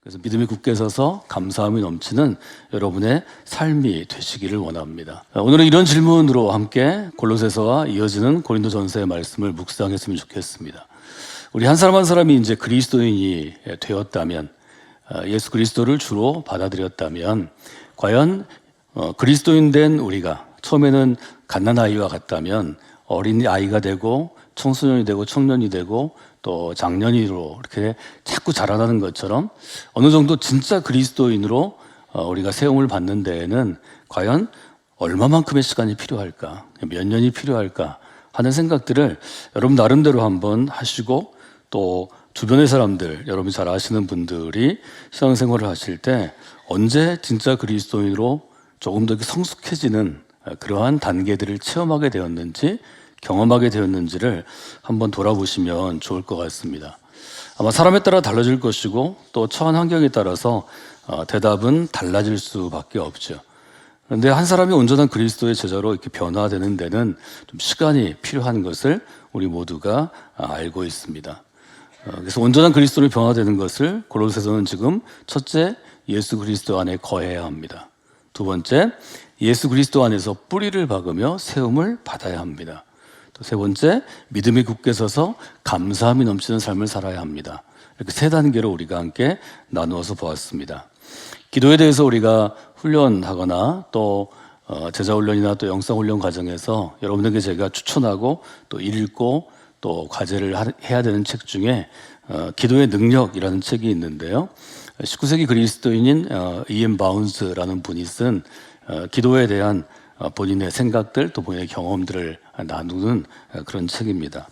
그래서 믿음이 굳게 서서 감사함이 넘치는 여러분의 삶이 되시기를 원합니다. 오늘은 이런 질문으로 함께 골로새서와 이어지는 고린도전서의 말씀을 묵상했으면 좋겠습니다. 우리 한 사람 한 사람이 이제 그리스도인이 되었다면, 예수 그리스도를 주로 받아들였다면, 과연 그리스도인 된 우리가 처음에는 갓난아이와 같다면 어린 아이가 되고 청소년이 되고 청년이 되고 또 장년이로 이렇게 자꾸 자라나는 것처럼 어느 정도 진짜 그리스도인으로 우리가 세움을 받는 데에는 과연 얼마만큼의 시간이 필요할까, 몇 년이 필요할까 하는 생각들을 여러분 나름대로 한번 하시고, 또 주변의 사람들, 여러분이 잘 아시는 분들이 신앙생활을 하실 때 언제 진짜 그리스도인으로 조금 더 성숙해지는 그러한 단계들을 체험하게 되었는지, 경험하게 되었는지를 한번 돌아보시면 좋을 것 같습니다. 아마 사람에 따라 달라질 것이고 또 처한 환경에 따라서 대답은 달라질 수밖에 없죠. 그런데 한 사람이 온전한 그리스도의 제자로 이렇게 변화되는 데는 좀 시간이 필요한 것을 우리 모두가 알고 있습니다. 그래서 온전한 그리스도로 변화되는 것을 골로새서는 지금 첫째, 예수 그리스도 안에 거해야 합니다. 두 번째, 예수 그리스도 안에서 뿌리를 박으며 세움을 받아야 합니다. 또 세 번째, 믿음이 굳게 서서 감사함이 넘치는 삶을 살아야 합니다. 이렇게 세 단계로 우리가 함께 나누어서 보았습니다. 기도에 대해서 우리가 훈련하거나 또 제자훈련이나 또 영성훈련 과정에서 여러분들에게 제가 추천하고 또 읽고 또 과제를 해야 되는 책 중에 기도의 능력이라는 책이 있는데요. 19세기 그리스도인인 이엔 바운스라는 분이 쓴 기도에 대한 본인의 생각들 또 본인의 경험들을 나누는 그런 책입니다.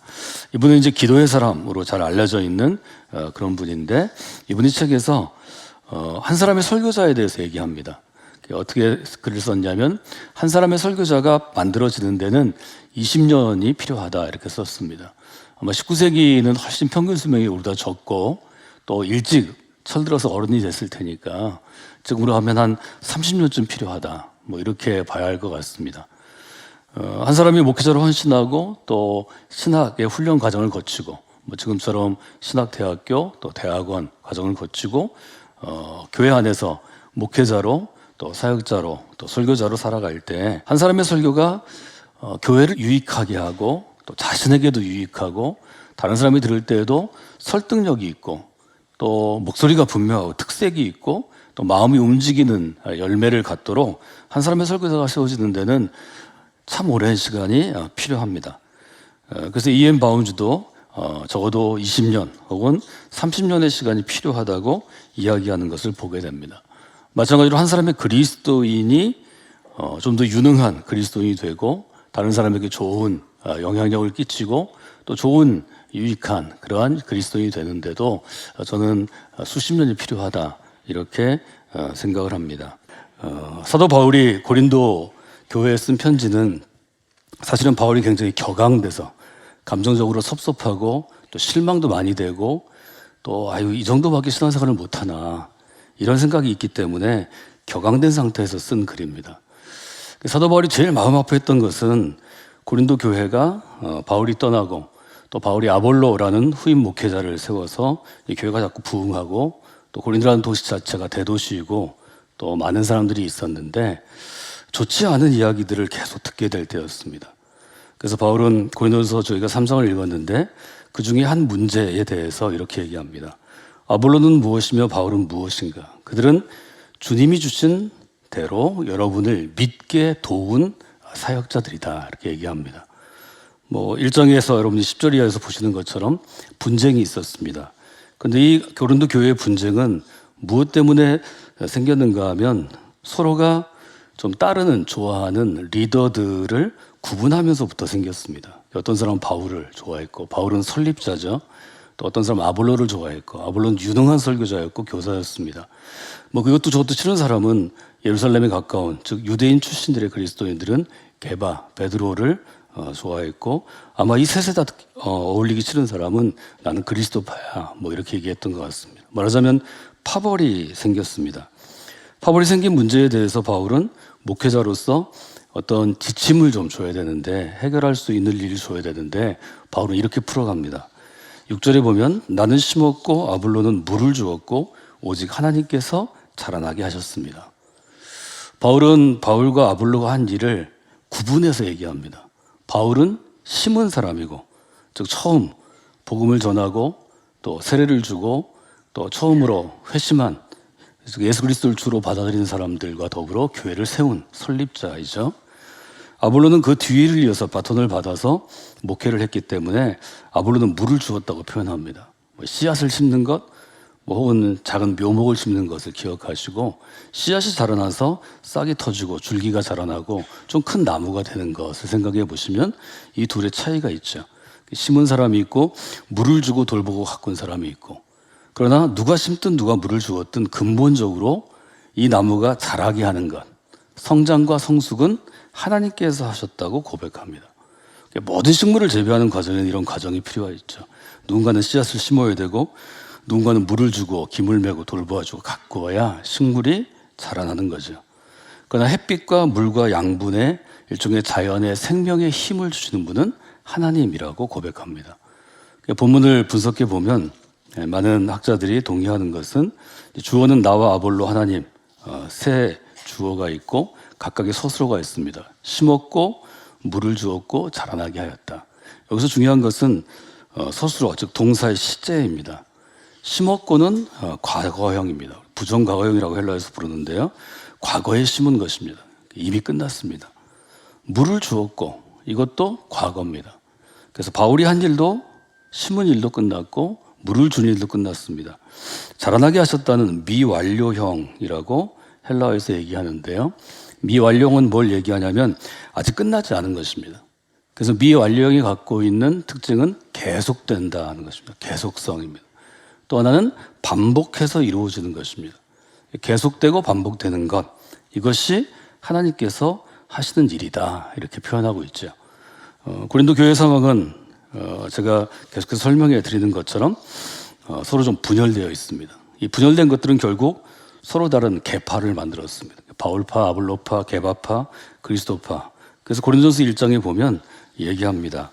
이분은 이제 기도의 사람으로 잘 알려져 있는 그런 분인데, 이분이 책에서 한 사람의 설교자에 대해서 얘기합니다. 어떻게 글을 썼냐면, 한 사람의 설교자가 만들어지는 데는 20년이 필요하다 이렇게 썼습니다. 아마 19세기는 훨씬 평균 수명이 우리보다 적고 또 일찍 철들어서 어른이 됐을 테니까 지금으로 하면 한 30년쯤 필요하다, 뭐 이렇게 봐야 할 것 같습니다. 한 사람이 목회자로 헌신하고 또 신학의 훈련 과정을 거치고, 뭐 지금처럼 신학대학교 또 대학원 과정을 거치고 교회 안에서 목회자로 또 사역자로 또 설교자로 살아갈 때 한 사람의 설교가 교회를 유익하게 하고 또 자신에게도 유익하고 다른 사람이 들을 때에도 설득력이 있고 또 목소리가 분명하고 특색이 있고 또 마음이 움직이는 열매를 갖도록 한 사람의 설교자가 세워지는 데는 참 오랜 시간이 필요합니다. 그래서 이엔 바운즈도 적어도 20년 혹은 30년의 시간이 필요하다고 이야기하는 것을 보게 됩니다. 마찬가지로 한 사람의 그리스도인이 좀 더 유능한 그리스도인이 되고 다른 사람에게 좋은 영향력을 끼치고 또 좋은 유익한 그러한 그리스도인이 되는데도 저는 수십 년이 필요하다 이렇게 생각을 합니다. 사도 바울이 고린도 교회에 쓴 편지는 사실은 바울이 굉장히 격앙돼서 감정적으로 섭섭하고 또 실망도 많이 되고 또 이 정도밖에 신앙생활을 못하나 이런 생각이 있기 때문에 격앙된 상태에서 쓴 글입니다. 사도 바울이 제일 마음 아파했던 것은 고린도 교회가 바울이 떠나고 또 바울이 아볼로라는 후임 목회자를 세워서 이 교회가 자꾸 부흥하고 또 고린도라는 도시 자체가 대도시이고 또 많은 사람들이 있었는데 좋지 않은 이야기들을 계속 듣게 될 때였습니다. 그래서 바울은 고린도서 저희가 3장을 읽었는데 그 중에 한 문제에 대해서 이렇게 얘기합니다. 아볼로는 무엇이며 바울은 무엇인가? 그들은 주님이 주신 대로 여러분을 믿게 도운 사역자들이다 이렇게 얘기합니다. 뭐 1장에서 여러분이 10절 이하에서 보시는 것처럼 분쟁이 있었습니다. 그런데 이 고린도 교회의 분쟁은 무엇 때문에 생겼는가 하면 서로가 좀 따르는 좋아하는 리더들을 구분하면서부터 생겼습니다. 어떤 사람은 바울을 좋아했고 바울은 설립자죠. 또 어떤 사람은 아볼로를 좋아했고 아볼로는 유능한 설교자였고 교사였습니다. 뭐 그것도 저것도 싫은 사람은 예루살렘에 가까운 즉 유대인 출신들의 그리스도인들은 게바, 베드로를 좋아했고 아마 이 셋에 다 어울리기 싫은 사람은 나는 그리스도파야 뭐 이렇게 얘기했던 것 같습니다. 말하자면 파벌이 생겼습니다. 파벌이 생긴 문제에 대해서 바울은 목회자로서 어떤 지침을 좀 줘야 되는데 해결할 수 있는 일을 줘야 되는데 바울은 이렇게 풀어갑니다. 6절에 보면 나는 심었고 아볼로는 물을 주었고 오직 하나님께서 자라나게 하셨습니다. 바울은 바울과 아볼로가 한 일을 구분해서 얘기합니다. 바울은 심은 사람이고, 즉 처음 복음을 전하고 또 세례를 주고 또 처음으로 회심한 예수 그리스도를 주로 받아들이는 사람들과 더불어 교회를 세운 설립자이죠. 아볼로는 그 뒤를 이어서 바톤을 받아서 목회를 했기 때문에 아볼로는 물을 주었다고 표현합니다. 씨앗을 심는 것, 혹은 작은 묘목을 심는 것을 기억하시고, 씨앗이 자라나서 싹이 터지고 줄기가 자라나고 좀 큰 나무가 되는 것을 생각해 보시면 이 둘의 차이가 있죠. 심은 사람이 있고 물을 주고 돌보고 가꾼 사람이 있고, 그러나 누가 심든 누가 물을 주었든 근본적으로 이 나무가 자라게 하는 것, 성장과 성숙은 하나님께서 하셨다고 고백합니다. 모든 식물을 재배하는 과정에는 이런 과정이 필요하죠. 누군가는 씨앗을 심어야 되고, 누군가는 물을 주고 기물 메고 돌보아주고 가꾸어야 식물이 자라나는 거죠. 그러나 햇빛과 물과 양분의 일종의 자연의 생명의 힘을 주시는 분은 하나님이라고 고백합니다. 본문을 분석해 보면 많은 학자들이 동의하는 것은, 주어는 나와 아볼로 하나님 세 주어가 있고 각각의 서술어가 있습니다. 심었고 물을 주었고 자라나게 하였다. 여기서 중요한 것은 서술어, 즉 동사의 시제입니다. 심었고는 과거형입니다. 부정과거형이라고 헬라어에서 부르는데요. 과거에 심은 것입니다. 이미 끝났습니다. 물을 주었고, 이것도 과거입니다. 그래서 바울이 한 일도 심은 일도 끝났고 물을 준 일도 끝났습니다. 자라나게 하셨다는 미완료형이라고 헬라어에서 얘기하는데요. 미완료형은 뭘 얘기하냐면 아직 끝나지 않은 것입니다. 그래서 미완료형이 갖고 있는 특징은 계속된다는 것입니다. 계속성입니다. 또 하나는 반복해서 이루어지는 것입니다. 계속되고 반복되는 것, 이것이 하나님께서 하시는 일이다, 이렇게 표현하고 있죠. 고린도 교회 상황은 제가 계속해서 설명해 드리는 것처럼 서로 좀 분열되어 있습니다. 이 분열된 것들은 결국 서로 다른 계파를 만들었습니다. 바울파, 아볼로파, 게바파, 그리스도파. 그래서 고린도전서 1장에 보면 얘기합니다.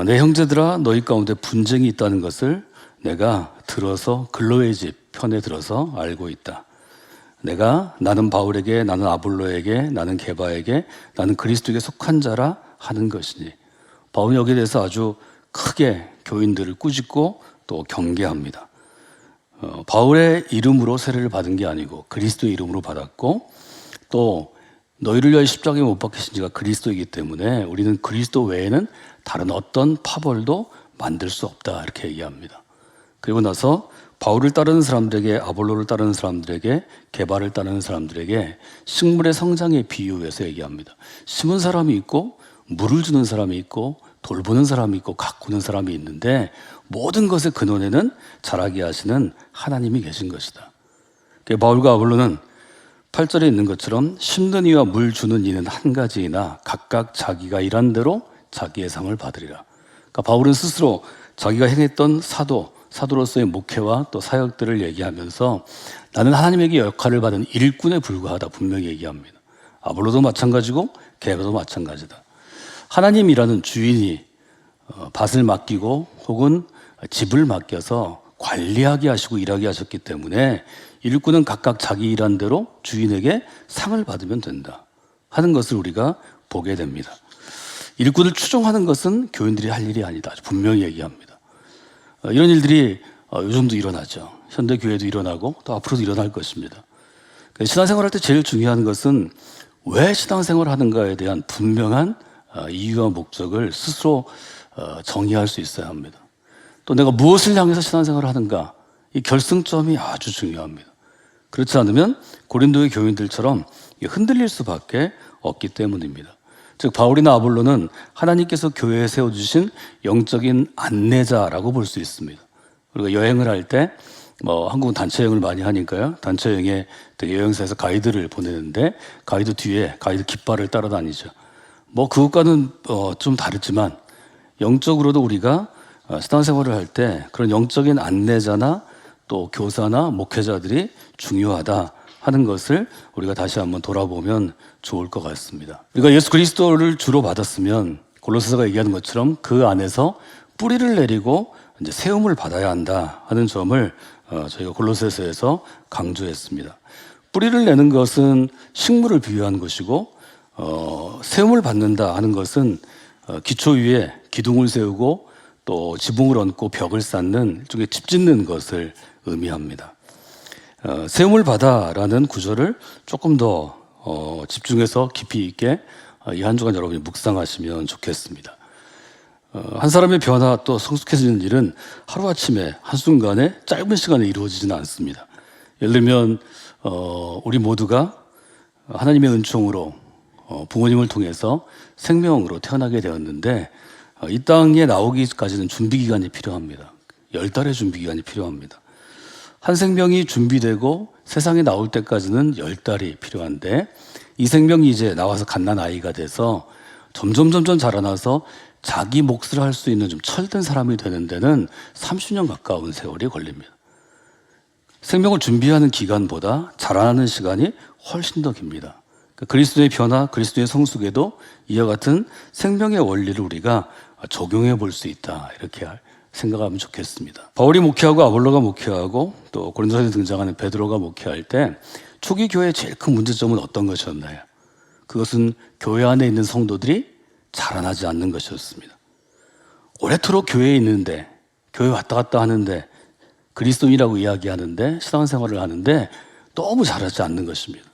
내 형제들아, 너희 가운데 분쟁이 있다는 것을 내가 들어서 글로의 집 편에 들어서 알고 있다. 나는 바울에게, 나는 아볼로에게, 나는 게바에게, 나는 그리스도에게 속한 자라 하는 것이니. 바울은 여기에 대해서 아주 크게 교인들을 꾸짖고 또 경계합니다. 바울의 이름으로 세례를 받은 게 아니고 그리스도의 이름으로 받았고, 또 너희를 위하여 십자가에 못 박히신 지가 그리스도이기 때문에 우리는 그리스도 외에는 다른 어떤 파벌도 만들 수 없다, 이렇게 얘기합니다. 그리고 나서 바울을 따르는 사람들에게, 아볼로를 따르는 사람들에게, 게바를 따르는 사람들에게 식물의 성장에 비유해서 얘기합니다. 심은 사람이 있고 물을 주는 사람이 있고 돌보는 사람이 있고 가꾸는 사람이 있는데, 모든 것의 근원에는 자라게 하시는 하나님이 계신 것이다. 바울과 아볼로는 8절에 있는 것처럼 심는 이와 물 주는 이는 한 가지이나 각각 자기가 일한 대로 자기의 상을 받으리라. 그러니까 바울은 스스로 자기가 행했던 사도로서의 목회와 또 사역들을 얘기하면서 나는 하나님에게 역할을 받은 일꾼에 불과하다, 분명히 얘기합니다. 아볼로도 마찬가지고 게바도 마찬가지다. 하나님이라는 주인이 밭을 맡기고 혹은 집을 맡겨서 관리하게 하시고 일하게 하셨기 때문에 일꾼은 각각 자기 일한 대로 주인에게 상을 받으면 된다 하는 것을 우리가 보게 됩니다. 일꾼을 추종하는 것은 교인들이 할 일이 아니다, 분명히 얘기합니다. 이런 일들이 요즘도 일어나죠. 현대교회도 일어나고 또 앞으로도 일어날 것입니다. 신앙생활할 때 제일 중요한 것은 왜 신앙생활을 하는가에 대한 분명한 이유와 목적을 스스로 정의할 수 있어야 합니다. 또 내가 무엇을 향해서 신앙생활을 하는가, 이 결승점이 아주 중요합니다. 그렇지 않으면 고린도의 교인들처럼 흔들릴 수밖에 없기 때문입니다. 즉 바울이나 아볼로는 하나님께서 교회에 세워주신 영적인 안내자라고 볼 수 있습니다. 우리가 여행을 할 때 한국은 단체 여행을 많이 하니까요, 단체 여행에 여행사에서 가이드를 보내는데 가이드 뒤에 가이드 깃발을 따라다니죠. 그것과는 좀 다르지만 영적으로도 우리가 신앙생활을 할 때 그런 영적인 안내자나 또 교사나 목회자들이 중요하다 하는 것을 우리가 다시 한번 돌아보면 좋을 것 같습니다. 우리가 예수 그리스도를 주로 받았으면 골로새서가 얘기하는 것처럼 그 안에서 뿌리를 내리고 이제 세움을 받아야 한다 하는 점을 저희가 골로새서에서 강조했습니다. 뿌리를 내는 것은 식물을 비유한 것이고 세움을 받는다 하는 것은 기초 위에 기둥을 세우고 또 지붕을 얹고 벽을 쌓는 일종의 집 짓는 것을 의미합니다. 세움을 받아라는 구절을 조금 더 집중해서 깊이 있게 이 한 주간 여러분이 묵상하시면 좋겠습니다. 한 사람의 변화 또 성숙해지는 일은 하루아침에 한순간에 짧은 시간에 이루어지지는 않습니다. 예를 들면 우리 모두가 하나님의 은총으로 부모님을 통해서 생명으로 태어나게 되었는데 이 땅에 나오기까지는 준비기간이 필요합니다. 10달의 준비기간이 필요합니다. 한 생명이 준비되고 세상에 나올 때까지는 10달이 필요한데 이 생명이 이제 나와서 갓난 아이가 돼서 점점 자라나서 자기 몫을 할 수 있는 좀 철든 사람이 되는 데는 30년 가까운 세월이 걸립니다. 생명을 준비하는 기간보다 자라나는 시간이 훨씬 더 깁니다. 그리스도의 변화, 그리스도의 성숙에도 이와 같은 생명의 원리를 우리가 적용해 볼 수 있다, 이렇게 생각하면 좋겠습니다. 바울이 목회하고 아볼로가 목회하고 또 고린도서에 등장하는 베드로가 목회할 때 초기 교회의 제일 큰 문제점은 어떤 것이었나요? 그것은 교회 안에 있는 성도들이 자라나지 않는 것이었습니다. 오래도록 교회에 있는데, 교회 왔다 갔다 하는데, 그리스도인이라고 이야기하는데, 신앙생활을 하는데 너무 자라지 않는 것입니다.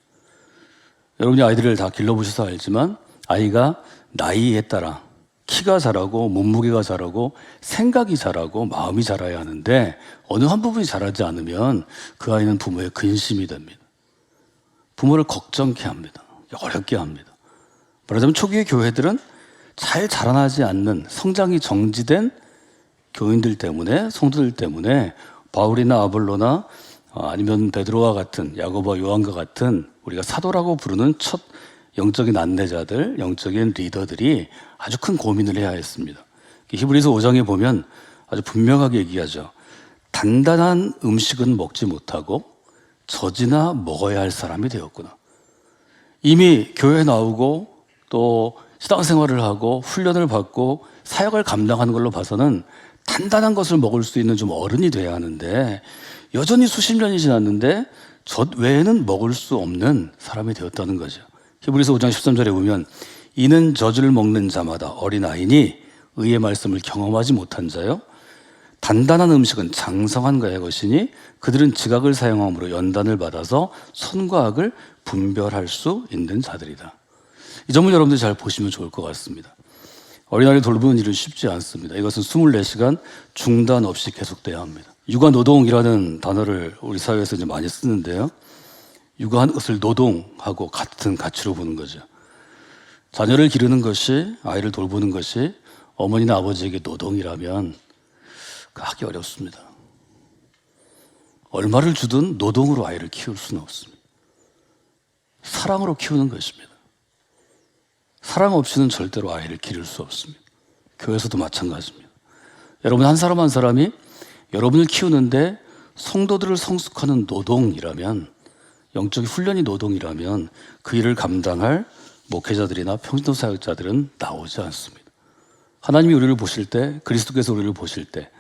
여러분이 아이들을 다 길러보셔서 알지만 아이가 나이에 따라 키가 자라고 몸무게가 자라고 생각이 자라고 마음이 자라야 하는데 어느 한 부분이 자라지 않으면 그 아이는 부모의 근심이 됩니다. 부모를 걱정케 합니다. 어렵게 합니다. 말하자면 초기의 교회들은 잘 자라나지 않는 성장이 정지된 교인들 때문에, 성도들 때문에 바울이나 아볼로나 아니면 베드로와 같은, 야고보와 요한과 같은 우리가 사도라고 부르는 첫 영적인 안내자들, 영적인 리더들이 아주 큰 고민을 해야 했습니다. 히브리서 5장에 보면 아주 분명하게 얘기하죠. 단단한 음식은 먹지 못하고 젖이나 먹어야 할 사람이 되었구나. 이미 교회에 나오고 또 신앙생활을 하고 훈련을 받고 사역을 감당하는 걸로 봐서는 단단한 것을 먹을 수 있는 좀 어른이 돼야 하는데 여전히 수십 년이 지났는데 젖 외에는 먹을 수 없는 사람이 되었다는 거죠. 히브리서 5장 13절에 보면 이는 젖을 먹는 자마다 어린아이니 의의 말씀을 경험하지 못한 자요 단단한 음식은 장성한 자의 것이니 그들은 지각을 사용함으로 연단을 받아서 선과 악을 분별할 수 있는 자들이다. 이 점을 여러분들이 잘 보시면 좋을 것 같습니다. 어린아이를 돌보는 일은 쉽지 않습니다. 이것은 24시간 중단 없이 계속돼야 합니다. 육아노동이라는 단어를 우리 사회에서 이제 많이 쓰는데요. 육아한 것을 노동하고 같은 가치로 보는 거죠. 자녀를 기르는 것이, 아이를 돌보는 것이 어머니나 아버지에게 노동이라면 하기 어렵습니다. 얼마를 주든 노동으로 아이를 키울 수는 없습니다. 사랑으로 키우는 것입니다. 사랑 없이는 절대로 아이를 기를 수 없습니다. 교회에서도 마찬가지입니다. 여러분 한 사람 한 사람이 여러분을 키우는데 성도들을 성숙하는 노동이라면, 영적 훈련이 노동이라면 그 일을 감당할 목회자들이나 평신도 사역자들은 나오지 않습니다. 하나님이 우리를 보실 때, 그리스도께서 우리를 보실 때,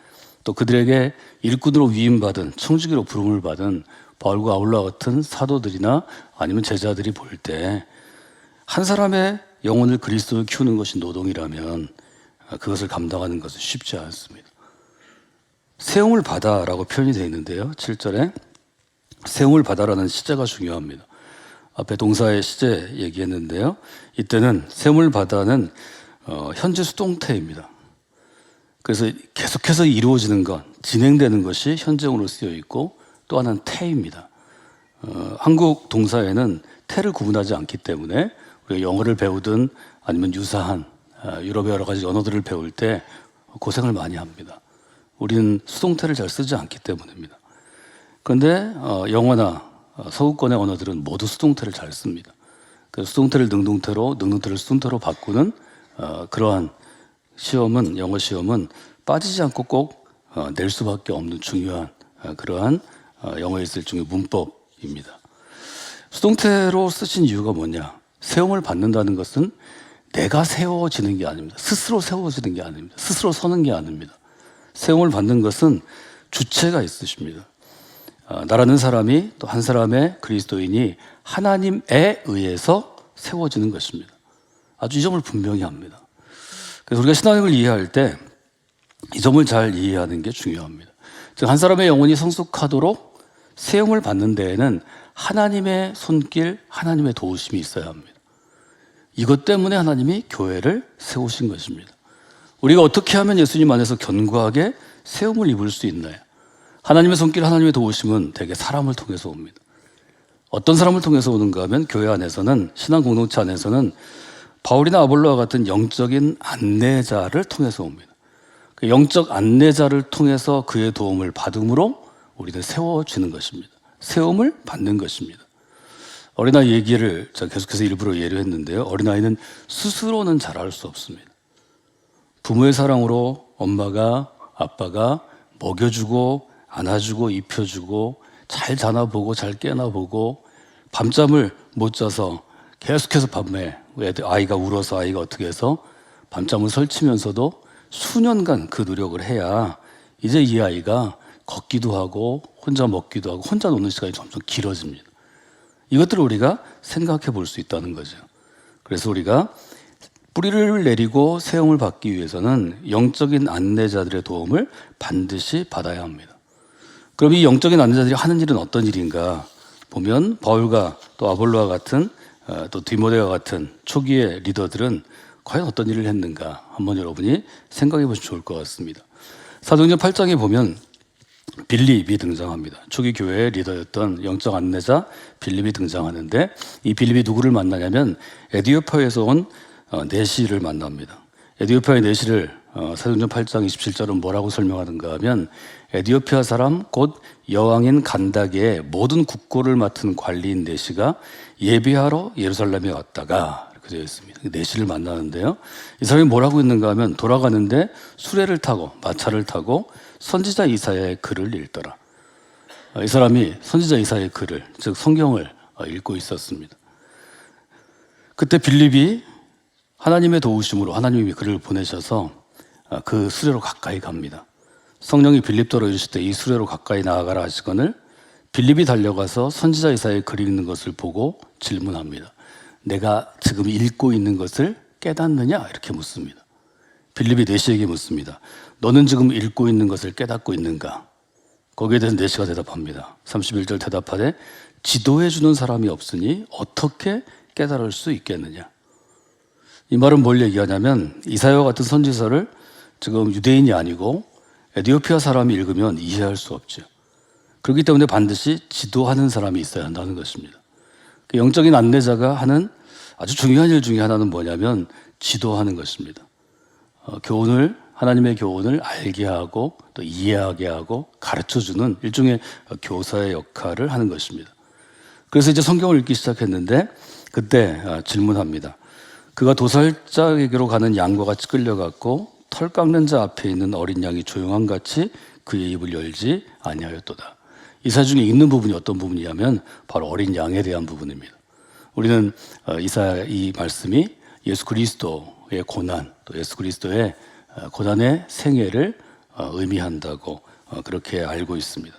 또 그들에게 일꾼으로 위임받은, 청지기로 부름을 받은 바울과 아울러 같은 사도들이나 아니면 제자들이 볼 때 한 사람의 영혼을 그리스도를 키우는 것이 노동이라면 그것을 감당하는 것은 쉽지 않습니다. 세움을 받아라고 표현이 되어 있는데요. 7절에 세움을 받아라는 시제가 중요합니다. 앞에 동사의 시제 얘기했는데요. 이때는 세움을 받아는 현재 수동태입니다. 그래서 계속해서 이루어지는 것, 진행되는 것이 현재형으로 쓰여 있고 또 하나는 태입니다. 한국 동사에는 태를 구분하지 않기 때문에 우리가 영어를 배우든 아니면 유사한 유럽의 여러 가지 언어들을 배울 때 고생을 많이 합니다. 우리는 수동태를 잘 쓰지 않기 때문입니다. 그런데 영어나 서구권의 언어들은 모두 수동태를 잘 씁니다. 그래서 수동태를 능동태로, 능동태를 수동태로 바꾸는 그러한 시험은, 영어 시험은 빠지지 않고 꼭 낼 수밖에 없는 중요한 그러한 영어에 있을 중의 문법입니다. 수동태로 쓰신 이유가 뭐냐? 세움을 받는다는 것은 내가 세워지는 게 아닙니다. 스스로 세워지는 게 아닙니다. 스스로 서는 게 아닙니다. 세움을 받는 것은 주체가 있으십니다. 나라는 사람이 또 한 사람의 그리스도인이 하나님에 의해서 세워지는 것입니다. 아주 이 점을 분명히 합니다. 그래서 우리가 신앙을 이해할 때 이 점을 잘 이해하는 게 중요합니다. 즉, 한 사람의 영혼이 성숙하도록 세움을 받는 데에는 하나님의 손길, 하나님의 도우심이 있어야 합니다. 이것 때문에 하나님이 교회를 세우신 것입니다. 우리가 어떻게 하면 예수님 안에서 견고하게 세움을 입을 수 있나요? 하나님의 손길, 하나님의 도우심은 대개 사람을 통해서 옵니다. 어떤 사람을 통해서 오는가 하면 교회 안에서는, 신앙 공동체 안에서는 바울이나 아볼로와 같은 영적인 안내자를 통해서 옵니다. 그 영적 안내자를 통해서 그의 도움을 받음으로 우리는 세워지는 것입니다. 세움을 받는 것입니다. 어린아이 얘기를 제가 계속해서 일부러 예로 했는데요. 어린아이는 스스로는 잘할 수 없습니다. 부모의 사랑으로 엄마가, 아빠가 먹여주고 안아주고 입혀주고 잘 자나보고 잘 깨나보고 밤잠을 못 자서 계속해서 밤에 아이가 울어서 아이가 어떻게 해서 밤잠을 설치면서도 수년간 그 노력을 해야 이제 이 아이가 걷기도 하고 혼자 먹기도 하고 혼자 노는 시간이 점점 길어집니다. 이것들을 우리가 생각해 볼 수 있다는 거죠. 그래서 우리가 뿌리를 내리고 세움을 받기 위해서는 영적인 안내자들의 도움을 반드시 받아야 합니다. 그럼 이 영적인 안내자들이 하는 일은 어떤 일인가 보면 바울과 또 아볼로와 같은 또 디모데와 같은 초기의 리더들은 과연 어떤 일을 했는가 한번 여러분이 생각해 보시면 좋을 것 같습니다. 사도행전 8장에 보면 빌립이 등장합니다. 초기 교회의 리더였던 영적 안내자 빌립이 등장하는데 이 빌립이 누구를 만나냐면 에디오피아에서 온 내시를 만납니다. 에디오피아의 내시를 사도행전 8장 27절은 뭐라고 설명하는가 하면 에디오피아 사람 곧 여왕인 간다게의 모든 국고를 맡은 관리인 내시가 예비하러 예루살렘에 왔다가 이렇게 되어 있습니다. 내시를 만나는데요. 이 사람이 뭐라고 있는가 하면 돌아가는데 수레를 타고 마차를 타고 선지자 이사야의 글을 읽더라. 이 사람이 선지자 이사야의 글을 즉 성경을 읽고 있었습니다. 그때 빌립이 하나님의 도우심으로 하나님이 그를 보내셔서 그 수레로 가까이 갑니다. 성령이 빌립더러 이르실 때 이 수레로 가까이 나아가라 하시거늘 빌립이 달려가서 선지자 이사야의 글 읽는 것을 보고 질문합니다. 내가 지금 읽고 있는 것을 깨닫느냐? 이렇게 묻습니다. 빌립이 내시에게 묻습니다. 너는 지금 읽고 있는 것을 깨닫고 있는가? 거기에 대해서 내시가 대답합니다. 31절 대답하되 지도해 주는 사람이 없으니 어떻게 깨달을 수 있겠느냐? 이 말은 뭘 얘기하냐면 이사야와 같은 선지서를 지금 유대인이 아니고 에디오피아 사람이 읽으면 이해할 수 없죠. 그렇기 때문에 반드시 지도하는 사람이 있어야 한다는 것입니다. 그 영적인 안내자가 하는 아주 중요한 일 중에 하나는 뭐냐면 지도하는 것입니다. 하나님의 교훈을 알게 하고 또 이해하게 하고 가르쳐주는 일종의 교사의 역할을 하는 것입니다. 그래서 이제 성경을 읽기 시작했는데 그때 질문합니다. 그가 도살자에게로 가는 양과 같이 끌려갔고 털 깎는 자 앞에 있는 어린 양이 조용한 같이 그의 입을 열지 아니하였도다. 이사야 중에 있는 부분이 어떤 부분이냐면 바로 어린 양에 대한 부분입니다. 우리는 이사야 이 말씀이 예수 그리스도의 고난, 또 예수 그리스도의 고난의 생애를 의미한다고 그렇게 알고 있습니다.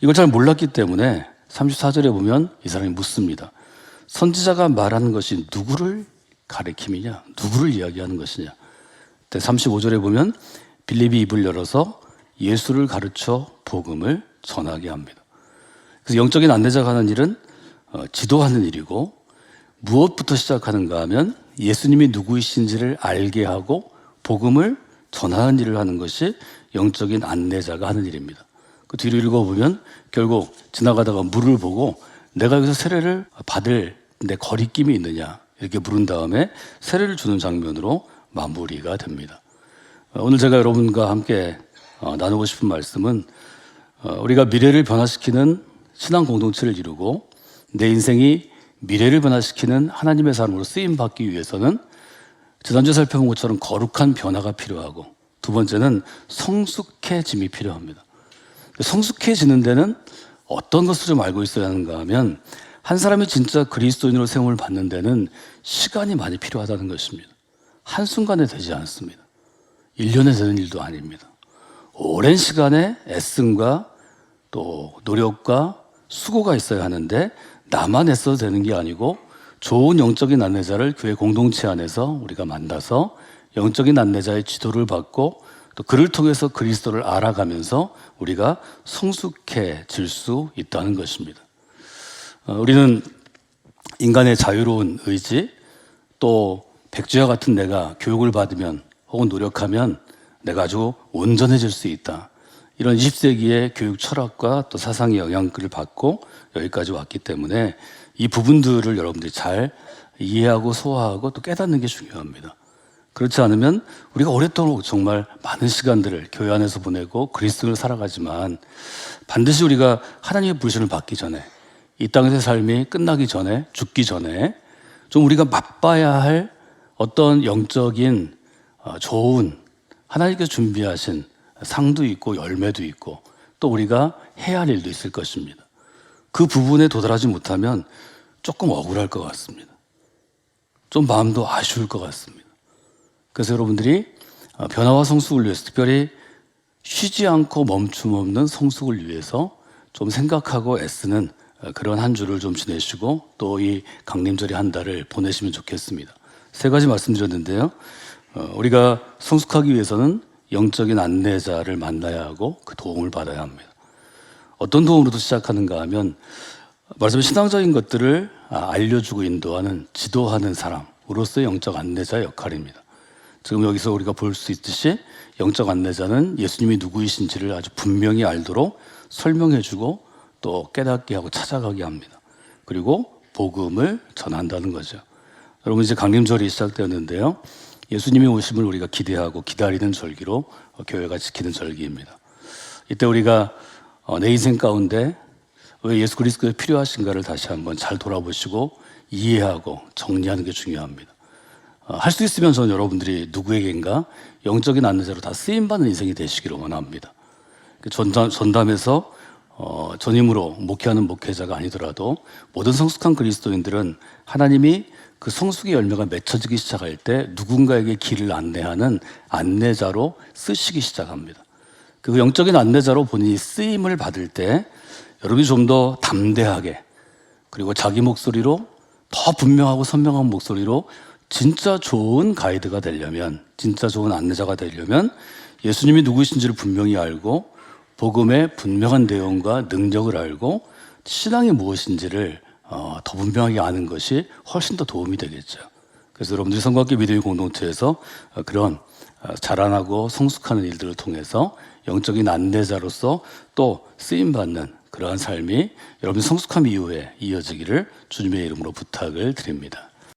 이걸 잘 몰랐기 때문에 34절에 보면 이 사람이 묻습니다. 선지자가 말하는 것이 누구를 가리킴이냐? 누구를 이야기하는 것이냐? 35절에 보면 빌립이 입을 열어서 예수를 가르쳐 복음을 전하게 합니다. 그래서 영적인 안내자가 하는 일은 지도하는 일이고 무엇부터 시작하는가 하면 예수님이 누구이신지를 알게 하고 복음을 전하는 일을 하는 것이 영적인 안내자가 하는 일입니다. 그 뒤로 읽어보면 결국 지나가다가 물을 보고 내가 여기서 세례를 받을 내 거리낌이 있느냐 이렇게 물은 다음에 세례를 주는 장면으로 마무리가 됩니다. 오늘 제가 여러분과 함께 나누고 싶은 말씀은 우리가 미래를 변화시키는 신앙 공동체를 이루고 내 인생이 미래를 변화시키는 하나님의 사람으로 쓰임받기 위해서는 지난주에 살펴본 것처럼 거룩한 변화가 필요하고 두 번째는 성숙해짐이 필요합니다. 성숙해지는 데는 어떤 것을 좀 알고 있어야 하는가 하면 한 사람이 진짜 그리스도인으로 세움을 받는 데는 시간이 많이 필요하다는 것입니다. 한순간에 되지 않습니다. 1년에 되는 일도 아닙니다. 오랜 시간의 애씀과 또 노력과 수고가 있어야 하는데 나만 애써도 되는 게 아니고 좋은 영적인 안내자를 교회 공동체 안에서 우리가 만나서 영적인 안내자의 지도를 받고 또 그를 통해서 그리스도를 알아가면서 우리가 성숙해질 수 있다는 것입니다. 우리는 인간의 자유로운 의지 또 백주와 같은 내가 교육을 받으면 혹은 노력하면 내가 아주 온전해질 수 있다. 이런 20세기의 교육 철학과 또 사상의 영향을 받고 여기까지 왔기 때문에 이 부분들을 여러분들이 잘 이해하고 소화하고 또 깨닫는 게 중요합니다. 그렇지 않으면 우리가 오랫동안 정말 많은 시간들을 교회 안에서 보내고 그리스도를 살아가지만 반드시 우리가 하나님의 부르심을 받기 전에 이 땅에서의 삶이 끝나기 전에 죽기 전에 좀 우리가 맛봐야 할 어떤 영적인 좋은 하나님께서 준비하신 상도 있고 열매도 있고 또 우리가 해야 할 일도 있을 것입니다. 그 부분에 도달하지 못하면 조금 억울할 것 같습니다. 좀 마음도 아쉬울 것 같습니다. 그래서 여러분들이 변화와 성숙을 위해서 특별히 쉬지 않고 멈춤 없는 성숙을 위해서 좀 생각하고 애쓰는 그런 한 주를 좀 지내시고 또 이 강림절의 한 달을 보내시면 좋겠습니다. 세 가지 말씀드렸는데요. 우리가 성숙하기 위해서는 영적인 안내자를 만나야 하고 그 도움을 받아야 합니다. 어떤 도움으로도 시작하는가 하면 말씀의 신앙적인 것들을 알려주고 인도하는 지도하는 사람으로서의 영적 안내자의 역할입니다. 지금 여기서 우리가 볼 수 있듯이 영적 안내자는 예수님이 누구이신지를 아주 분명히 알도록 설명해주고 또 깨닫게 하고 찾아가게 합니다. 그리고 복음을 전한다는 거죠. 여러분 이제 강림절이 시작되었는데요. 예수님이 오심을 우리가 기대하고 기다리는 절기로 교회가 지키는 절기입니다. 이때 우리가 내 인생 가운데 왜 예수 그리스도가 필요하신가를 다시 한번 잘 돌아보시고 이해하고 정리하는 게 중요합니다. 할 수 있으면 저는 여러분들이 누구에겐가 영적인 안내자로 다 쓰임받는 인생이 되시기를 원합니다. 전담에서 전임으로 목회하는 목회자가 아니더라도 모든 성숙한 그리스도인들은 하나님이 그 성숙의 열매가 맺혀지기 시작할 때 누군가에게 길을 안내하는 안내자로 쓰시기 시작합니다. 그 영적인 안내자로 본인이 쓰임을 받을 때 여러분이 좀 더 담대하게 그리고 자기 목소리로 더 분명하고 선명한 목소리로 진짜 좋은 가이드가 되려면 진짜 좋은 안내자가 되려면 예수님이 누구이신지를 분명히 알고 복음의 분명한 내용과 능력을 알고 신앙이 무엇인지를 더 분명하게 아는 것이 훨씬 더 도움이 되겠죠. 그래서 여러분들이 성곽교 믿음의 공동체에서 그런 자라나고 성숙하는 일들을 통해서 영적인 안내자로서 또 쓰임받는 그러한 삶이 여러분 성숙함 이후에 이어지기를 주님의 이름으로 부탁을 드립니다.